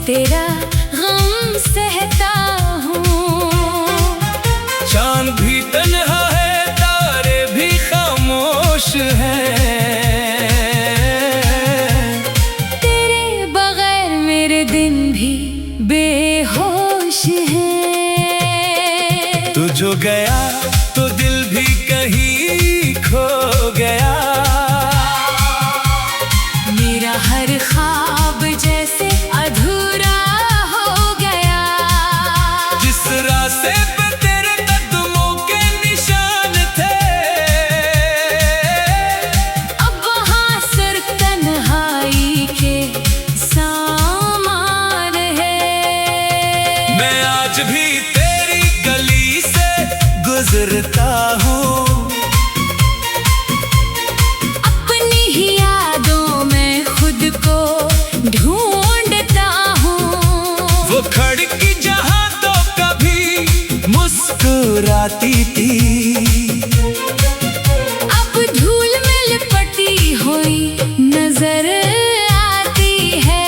तेरा गम सहता हूँ। चांद भी तन्हा है, तारे भी खामोश हैं। तेरे बगैर मेरे दिन भी बेहोश हैं। तू जो गया तो दिल भी कहीं खो गया। मेरा हर ख्वाब जैसे अधूरा हो गया। जिस रास्ते पे तेरे कदमों के निशान थे, अब वहाँ सिर्फ तन्हाई के सामान है। मैं आज भी तेरी गली से गुजरता हूँ। अपनी ही यादों में खुद को ढूंढता हूँ। वो खिड़की जहाँ तो कभी मुस्कुराती थी, अब धूल में लिपटी हुई नजर आती है।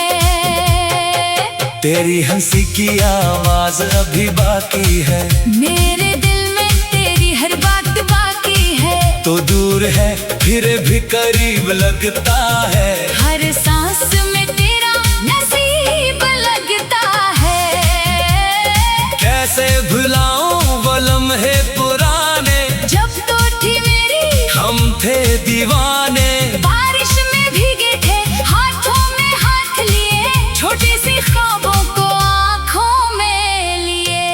तेरी हंसी की आवाज अभी बाकी है। मेरे दिल में तेरी हर बात बाकी है। तो दूर है फिर भी करीब लगता है। हर सांस में तेरा नसीब लगता है। कैसे भुलाऊं वो लम्हे पुराने, जब तो थी मेरी हम थे दीवाने। बारिश में भीगे थे, हाथों में हाथ लिए, छोटी सी ख्वाबों को आंखों में लिए।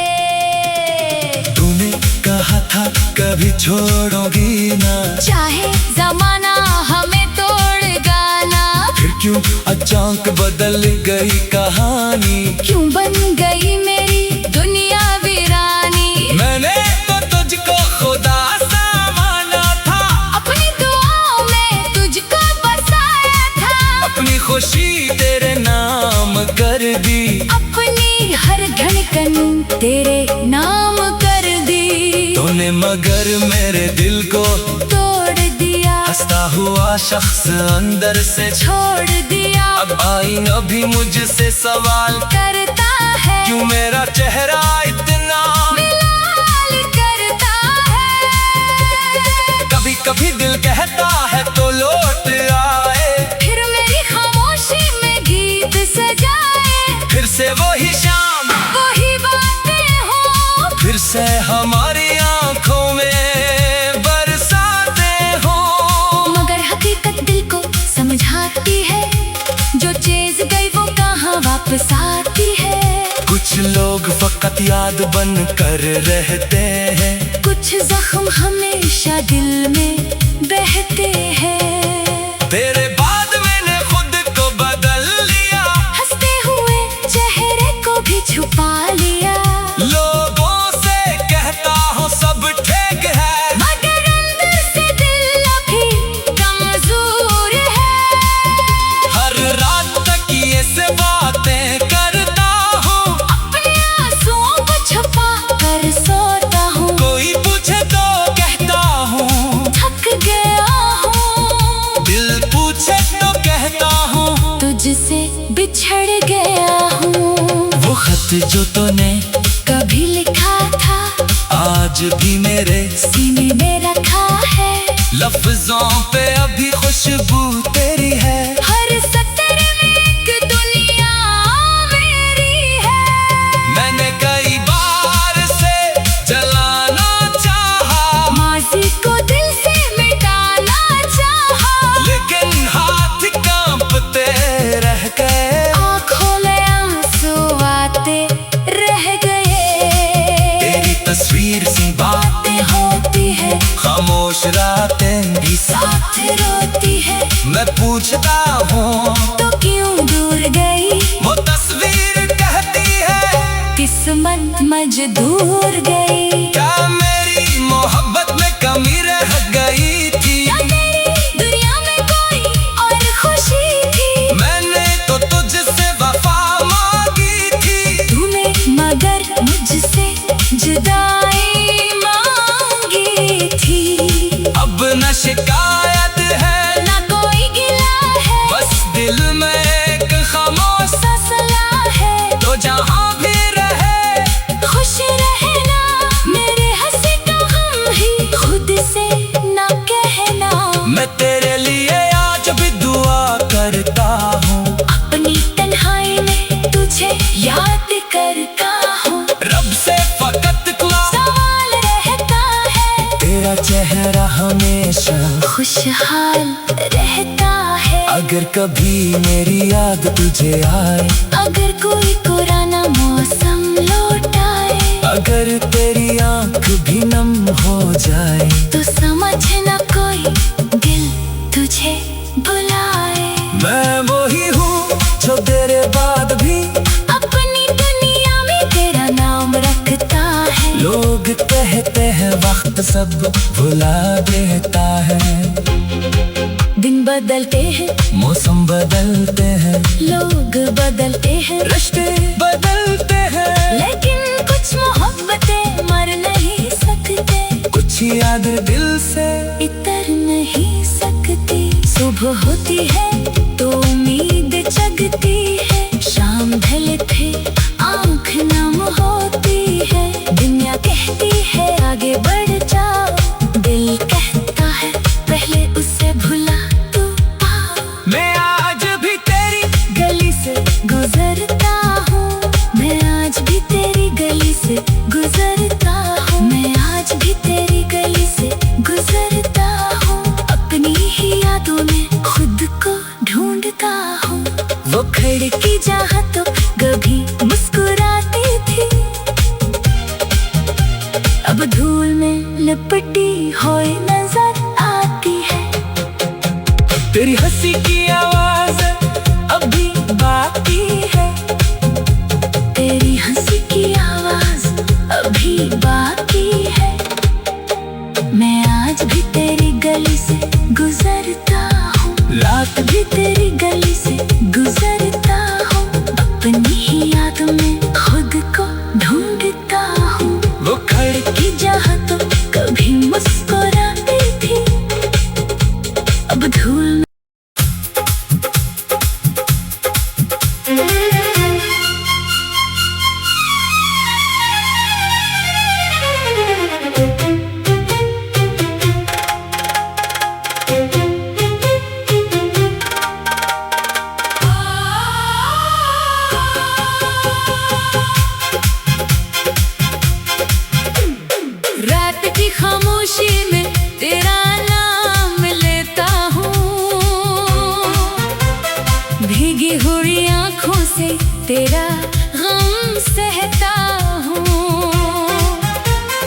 तूने कहा था कभी छोड़ोगी ना, चाहे जमाना हमें तोड़ गाना। फिर क्यों अचानक बदल गई कहानी। क्यों बन गई मेरी दुनिया वीरानी। मैंने तो तुझको खुदा सा माना था, अपनी दुआओं में तुझको बसाया था। अपनी खुशी तेरे नाम कर दी। अपनी हर धड़कन तेरे नाम कर दी। तूने मगर मेरे दिल को तोड़ दिया, हंसता हुआ शख्स अंदर से छोड़ दिया। अब आईना भी मुझसे सवाल करता है, क्यों मेरा चेहरा इतना मिलाल करता है। कभी कभी दिल कहता है तो लौट आए, फिर मेरी खामोशी में गीत सजाए। फिर से वही शाम वही बातें हो, फिर से हमारी आंखों में बरसातें हो। मगर हकीकत दिल को समझाती है, जो चीज गई वो कहाँ वापस आती है। कुछ लोग फकत याद बन कर रहते हैं, कुछ जख्म हमेशा दिल में बहते हैं। तेरे बाद मैंने खुद को बदल लिया, हंसते हुए चेहरे को भी छुपा लिया। लोगों से कहता हूँ सब ठीक है, मगर अंदर से दिल अभी कमजोर है। हर रात तकिए से बातें करता हूँ, अपने आंसुओं को छुपा कर सोता हूँ। कोई पूछे तो कहता हूँ थक गया हूँ, दिल पूछे तो कहता हूँ तुझसे बिछड़ गया हूँ। वो खत जो तूने कभी लिखा था, आज भी मेरे सीने में रखा है। लफ्जों पे अभी खुशबू तेरी है। हर सतर में एक दुनिया मेरी है। मैंने कई बार से जलाना चाहा, माजी को दिल से मिटाना चाहा, लेकिन हाथ कांपते रह गए। आँखों में आंसू आते रह गए। तेरी तस्वीर सी बातें होती है, खामोश रातें भी साथ रोती है। मैं पूछता हूँ तो क्यों दूर गई, वो तस्वीर कहती है किस्मत मजदूर गई। क्या मेरी मोहब्बत में कमी रह गई थी। या तेरी दुनिया में कोई और खुशी थी। मैंने तो तुझसे वफा मांगी थी, तूने मगर मुझसे जुदाई मांगी थी। अब न शिकायत है ना कोई गिला है, बस दिल में एक खामोश सा सलाह है। अगर कभी मेरी याद तुझे आए, अगर कोई पुराना मौसम लौट आए, अगर तेरी आंख भी नम हो जाए, तो समझना कोई दिल तुझे बुलाए। मैं वही हूँ जो तेरे बाद भी अपनी दुनिया में तेरा नाम रखता है। लोग कहते हैं वक्त सब भुला देता है। दिन बदलते हैं, मौसम बदलते हैं, लोग बदलते हैं, रिश्ते बदलते हैं, लेकिन कुछ मोहब्बतें मर नहीं सकते, कुछ याद दिल से इतर नहीं सकती। सुबह होती है तो उम्मीद जगती है, शाम ढलते आंख नम होती है। दुनिया कहती है आगे बढ़ जाओ, दिल कहता है पहले उसे भुला तू आओ। मैं आज भी तेरी गली से गुजरता हूँ, मैं आज भी तेरी गली से गुजरता हूँ, मैं आज भी तेरी गली से गुजरता हूँ। अपनी ही यादों में खुद को ढूंढता हूँ। वो खिड़की जहाँ तो कभी मुस्कुराती थी, अब धूल में लिपटी हुई नजर आती है। तेरी हंसी की आवाज अभी बाकी है, तेरी हंसी की आवाज अभी बाकी है। मैं आज भी तेरी गली से गुजरता हूँ, रात भी तेरी गली से गुजरता हूँ। अपनी ही याद में खुद को ढूंढता हूँ। वो खिड़की जहाँ तो कभी मुस्कुराती थी, अब धूल रात की खामोशी में तेरा नाम लेता हूँ, भीगी हुई आंखों से तेरा गम सहता हूँ।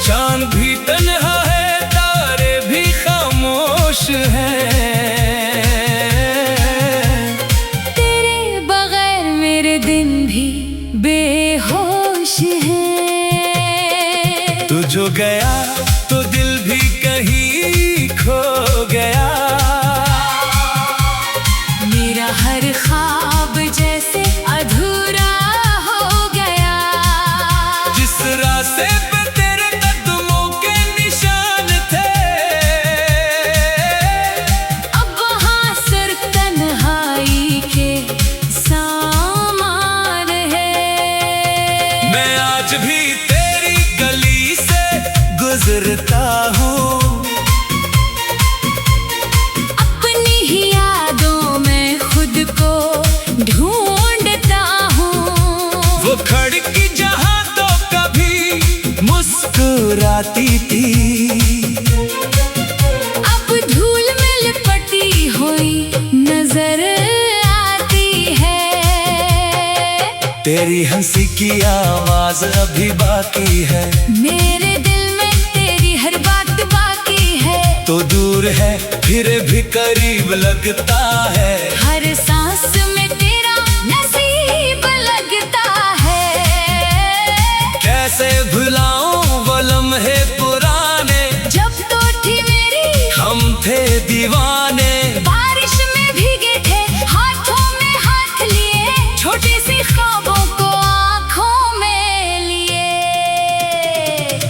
चांद भी तन्हा है, तारे भी खामोश हैं, तेरे बगैर मेरे दिन भी बेहोश हैं। तू जो गया तो दिल भी कहीं खो गया, मेरा हर ख्वाब जैसे अधूरा हो गया। जिस रास्ते पे तेरे कदमों के निशान थे, अब वहाँ सिर्फ तन्हाई के सामान है। मैं आज भी तेरी गली से गुजरता हूँ, अपनी ही यादों में खुद को ढूंढता हूँ। वो खिड़की जहाँ तो कभी मुस्कुराती थी, अब धूल में लिपटी हुई नजर आती है। तेरी हंसी की आवाज अभी बाकी है, मेरे दिल में तेरी हर बात बाकी है। तो दूर है फिर भी करीब लगता है, हर सांस में तेरा नसीब लगता है। कैसे भुलाऊं वो लम्हे पुराने, जब तो थी मेरी हम थे दीवाने। बारिश में भीगे थे, हाथों में हाथ लिए, छोटी सी ख्वाबों को आंखों में लिए।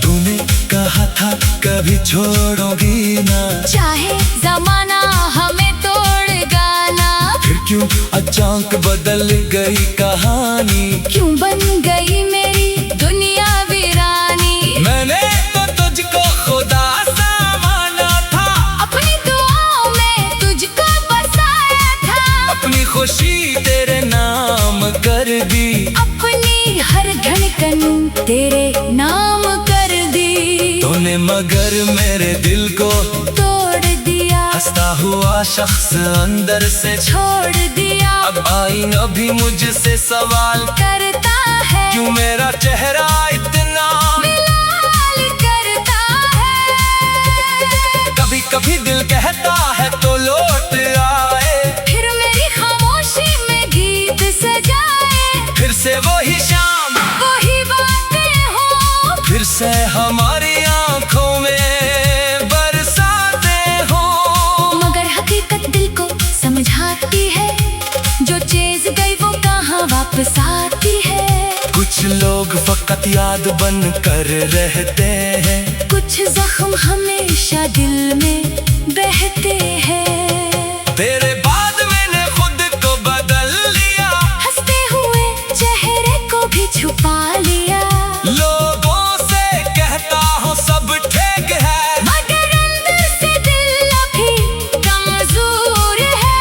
तूने कहा था कभी छोड़ोगी ना, चाहे जमाना हमें तोड़ेगा ना, फिर क्यों अचानक बदल गई कहानी। क्यों बन गई मेरी दुनिया वीरानी। मैंने तो तुझको खुदा सा माना था, अपनी दुआओं में तुझको बसाया था, अपनी खुशी तेरे नाम कर दी, अपनी हर धड़कन तेरे नाम कर दी। तूने मगर मेरे दिल को तोड़ दिया, हंसता हुआ शख्स अंदर से छोड़ दिया, अब आईना भी मुझसे सवाल करता है, क्यों मेरा चेहरा इतना मिलाल करता है। कभी कभी दिल कहता है तो लौट आए, फिर मेरी खामोशी में गीत सजाए, फिर से वही शाम वही बातें हो, फिर से हमारी आंखों में बरसातें हो। मगर हकीकत दिल को समझाती है, जो चीज गई वो कहाँ वापस आती है। कुछ लोग फकत याद बन कर रहते हैं, कुछ जख्म हमेशा दिल में बहते हैं। तेरे बाद मैंने खुद को बदल लिया, हंसते हुए चेहरे को भी छुपा लिया, लोगों से कहता हूँ सब ठीक है, मगर अंदर से दिल अभी कमजोर है।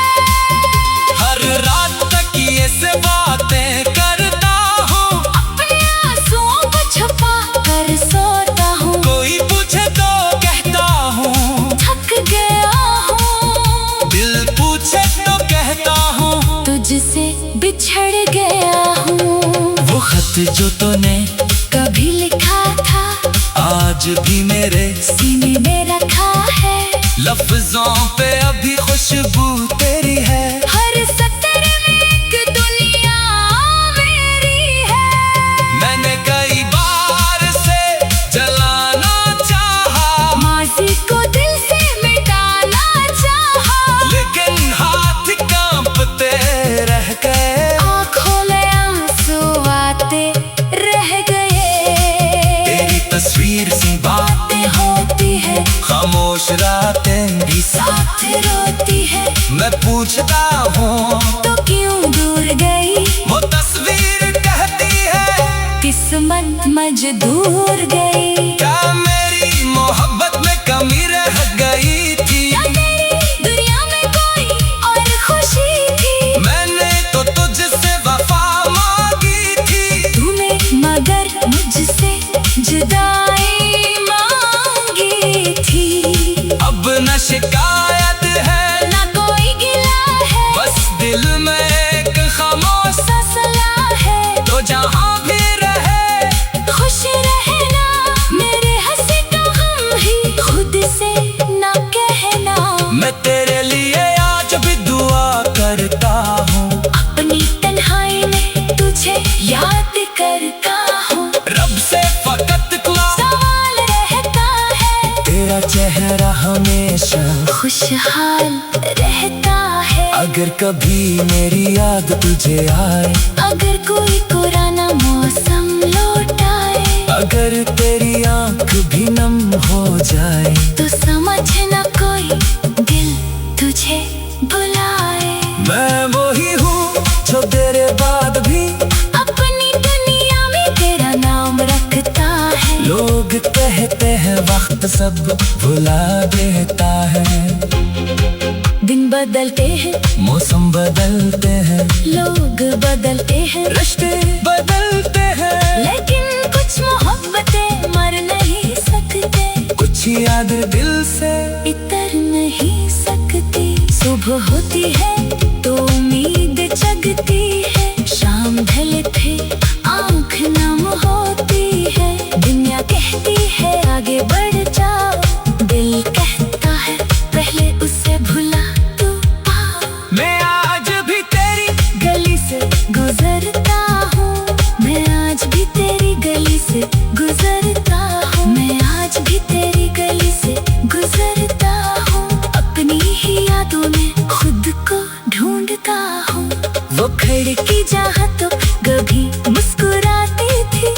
हर रात तकिए से बातें करता हूँ, अपने आंसुओं को छुपा कर सोता हूँ, कोई पूछे तो कहता हूँ थक गया हूँ, दिल पूछे तो कहता हूँ तुझसे बिछड़ गया हूँ। वो खत जो तूने कभी लिखा था आज भी मेरे सीने में रखा है, लफ्जों पे अभी खुशबू तेरी है। हर सतर में एक दुनिया मेरी है। मैंने कई बार से जलाना चाहा, माजी को दिल से मिटाना चाहा, लेकिन हाथ कांपते रह गए, आँखों में आंसू आते रह गए। तेरी तस्वीर सी बातें होती है, खामोश रातें भी साथ रोती है, मैं पूछता हूँ तो क्यों दूर गई। वो तस्वीर कहती है किस्मत मजदूर गई, क्या मेरी मोहब्बत में कमी रह गई थी, या तेरी दुनिया में कोई और खुशी थी। मैंने तो तुझसे वफा मांगी थी, तूने मगर मुझसे जुदाई मांगी थी। अब न शिकायत है ना कोई गिला है, बस दिल में एक खामोश सा सलाह है, तो जहाँ भी रहे खुश रहना, मेरे हंसी का गम ही खुद से ना कहना। मैं तेरे लिए आज भी दुआ करता हूँ, अपनी तन्हाई में तुझे याद करता हूँ, रब से फकत दुआ सवाल रहता है, तेरा चेहरा हमेशा खुशहाल रहता है। अगर कभी मेरी याद तुझे आए, अगर कोई पुराना मौसम लौट आए, अगर तेरी आंख भी नम हो जाए, तो समझना कोई दिल तुझे बुलाए। मैं वही हूँ जो तेरे बाद भी अपनी दुनिया में तेरा नाम रखता है, लोग कहते हैं वक्त सब भुला देता है, दिन बदलते हैं, मौसम बदलते हैं, लोग बदलते हैं, रिश्ते बदलते हैं, लेकिन कुछ मोहब्बतें मर नहीं सकते, कुछ याद दिल से इतर नहीं सकती। सुबह होती है तो उम्मीद जगती है, शाम ढले थे आँख नम होती है, दुनिया कहती है आगे बढ़ जाओ, दिल कहता है पहले उसे भुला तू आओ। मैं आज भी तेरी गली से गुजरता हूँ, मैं आज भी तेरी गली से गुजरता हूँ, मैं आज भी तेरी गली से गुजरता हूँ, अपनी ही यादों में खुद को ढूंढता हूँ। वो खिड़की जहाँ तो कभी मुस्कुराती थी,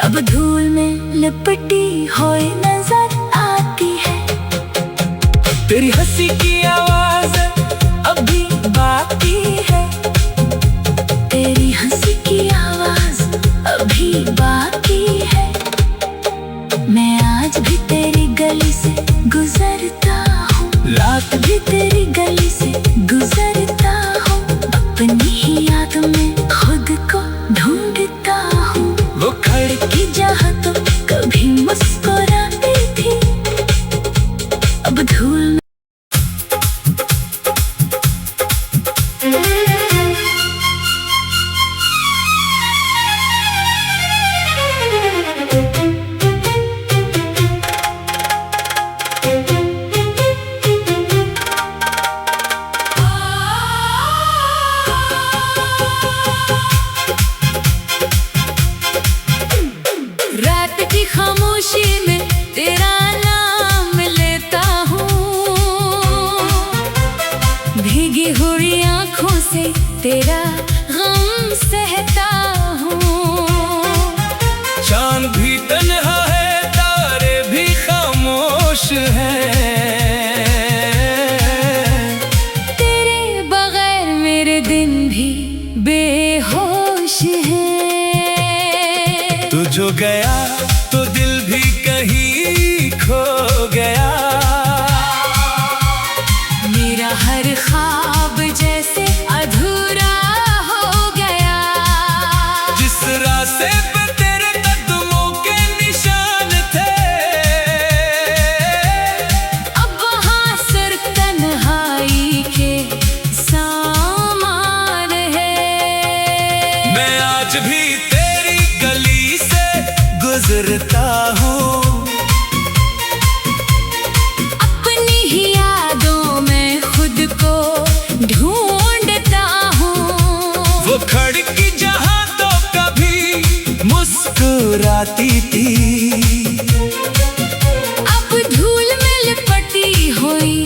अब धूल में लिपटी हुई नजर आती है। तेरी हंसी की आवाज अभी बाकी है, तेरी हंसी की आवाज अभी बाकी है, मैं आज भी तेरी गली से गुजरता हूँ, रात भी तेरी गली से गुजरता हूँ, से तेरा गम सहता हूँ। चांद भी तन्हा है, तारे भी खामोश हैं। तेरे बगैर मेरे दिन भी बेहोश हैं। तू जो गया तो दिल भी कहीं खो गया। मेरा हर ख्वाब जैसे अधूरा हो गया। जिस रास्ते पे तेरे कदमों के निशान थे, अब वहाँ सिर्फ तन्हाई के सामान है। मैं आज भी तेरी गली से गुजरता हूँ। अपनी ही यादों में खुद को ढूंढता हूँ। वो खिड़की जहाँ तो कभी मुस्कुराती थी, अब धूल में लिपटी हुई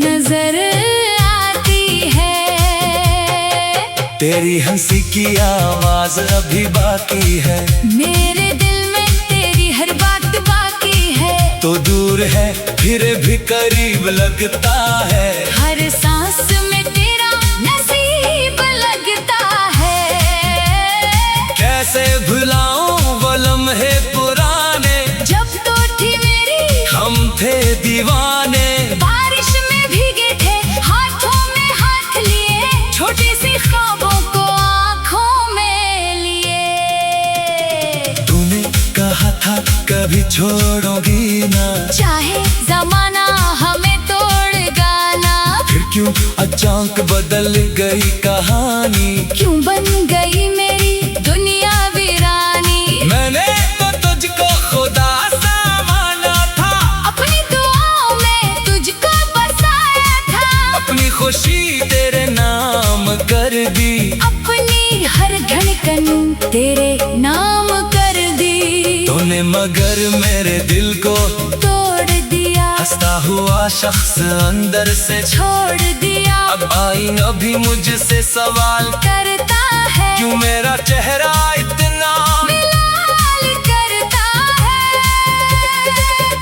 नजर आती है। तेरी हंसी की आवाज अभी बाकी है। मेरे दिल में तेरी हर बात बाकी है। तो दूर है फिर भी करीब लगता है। हर सांस में तेरा नसीब लगता है। कैसे भुलाऊं वो लम्हे पुराने, जब तो थी मेरी हम थे दीवाने। बारिश में भीगे थे, हाथों में हाथ लिए, छोटी सी ख्वाबों को आंखों में लिए। तूने कहा था कभी छोड़ोगी ना, चाहे जमाना हमें तोड़ेगा ना। फिर क्यों अचानक बदल गई कहानी। क्यों बन गई मेरी दुनिया वीरानी। मैंने तो तुझको खुदा सा माना था, अपनी दुआओं में तुझको बसाया था। अपनी खुशी तेरे नाम कर दी। अपनी हर धड़कन तेरे नाम कर दी। तूने मगर मेरे दिल को तोड़ दिया, हंसता हुआ शख्स अंदर से छोड़ दिया। अब आईना भी मुझसे सवाल करता है, क्यों मेरा चेहरा इतना मिलाल करता है।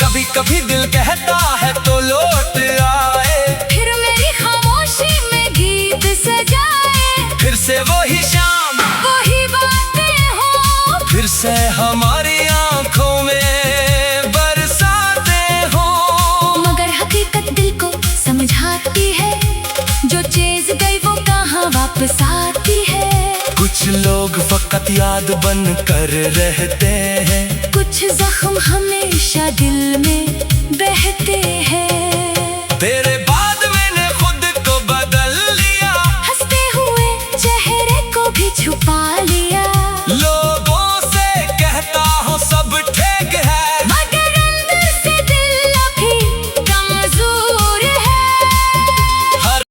कभी कभी दिल कहता है तो लौट आए, फिर मेरी खामोशी में गीत सजाए। फिर से वही शाम, वही बातें हो, फिर से हमारी आंखों में बरसाते हो। मगर हकीकत दिल को समझाती है, जो चीज गई वो कहाँ वापस आती है। कुछ लोग फकत याद बन कर रहते हैं, कुछ जख्म हमेशा दिल में बहते हैं। तेरे